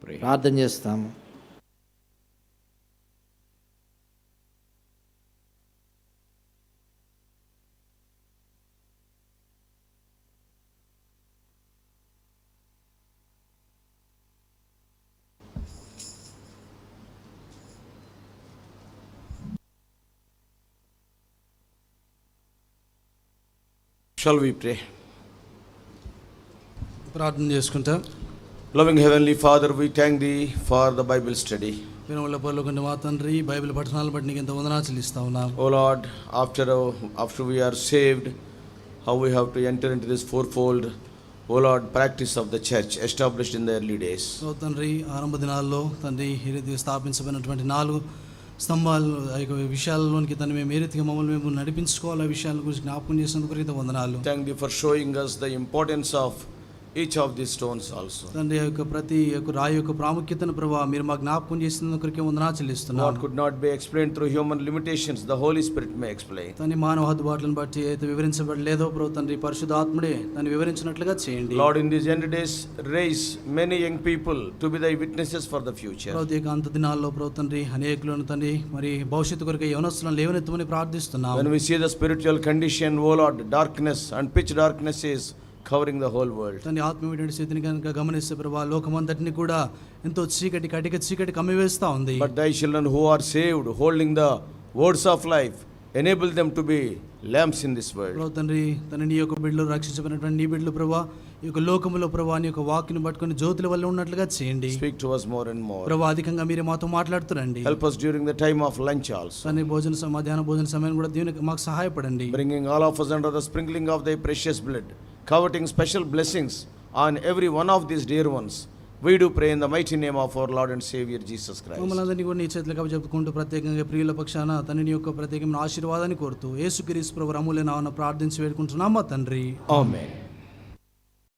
pray. ప్రార్థన చేస్తాము. Shall we pray? ప్రార్థన చేసుకుంటాం. Loving Heavenly Father, we thank Thee for the Bible study. వినముల పరలోకమందు మా తండ్రి, బైబిల్ పఠనాలను బట్టి నీకు ఎంతో వందనాలు చెల్లిస్తా ఉన్నాం. O Lord, after we are saved, how we have to enter into this fourfold, O Lord, practice of the church established in the early days. ఓ తండ్రి, ఆరంభ దినాల్లో తండ్రి ఈ రీతిగా స్థాపించబడినటువంటి 4 స్తంభాలు ఆ యొక్క విషయాలలోనికి తను మేము ఏ రీతిగా మమ్మల్ని మేము నడిపించుకోవాలి, ఆ విషయాల గురించి జ్ఞాపకం చేసినందుకు ఎంతో వందనాలు. Thank Thee for showing us the importance of each of these stones also. తండ్రి యొక్క ప్రతి యొక్క రాయి యొక్క ప్రాముఖ్యతను ప్రభువా మీరు మా జ్ఞాపకం చేసినందుకు వందనాలు చెల్లిస్తున్నాం. What could not be explained through human limitations, the Holy Spirit may explain. తండ్రి మానవ హద్దుబాట్లను బట్టి అయితే వివరించబడలేదో ప్రభు తండ్రి పరిశుద్ధాత్ముడే దాన్ని వివరించినట్లుగా చేయండి. Lord, in these end days, raise many young people to be Thy witnesses for the future. ప్రభు యొక్క అంత దినాల్లో ప్రభు తండ్రి అనేకులను తండ్రి మరి భవిష్యత్తు కొరకు యవనస్తులను లేవనెత్తమని ప్రార్థిస్తున్నాం. When we see the spiritual condition, O Lord, darkness and pitch darkness is covering the whole world. తండ్రి ఆత్మీయమైన స్థితిని కనుక గమనిస్తే ప్రభా లోకమంతటిని కూడా ఎంతో చీకటి కటిక చీకటి కమ్మివేస్తా ఉంది. But Thy children who are saved, holding the words of life, enable them to be lamps in this world. ప్రభు తండ్రి నీ యొక్క బిడ్డలు రక్షించబడినటువంటి నీ బిడ్డలు ప్రభా ఈ యొక్క లోకములో ప్రభా నీ యొక్క వాక్యను పట్టుకొని జ్యోతుల వల్ల ఉన్నట్లుగా చేయండి. Speak to us more and more. ప్రభా అధికంగా మీరే మాతో మాట్లాడుతురండి. Help us during the time of lunch also. తండ్రి మధ్యాహ్న భోజన సమయం కూడా దేవునికి మాకు సహాయపడండి. Bringing all of us under the sprinkling of Thy precious blood, coveting special blessings on every one of these dear ones. We do pray in the mighty name of our Lord and Savior Jesus Christ. మమ్మల్ని కూడా నీ చేతులకు అప్పచెప్పుకుంటూ ప్రత్యేకంగా ప్రియుల పక్షాన తండ్రి నీ యొక్క ప్రత్యేకమైన ఆశీర్వాదాన్ని కోరుతూ యేసుక్రీస్తు ప్రభువు అమూల్య నామమున ప్రార్థించి వేడుకుంటున్నాం మా తండ్రి. Amen.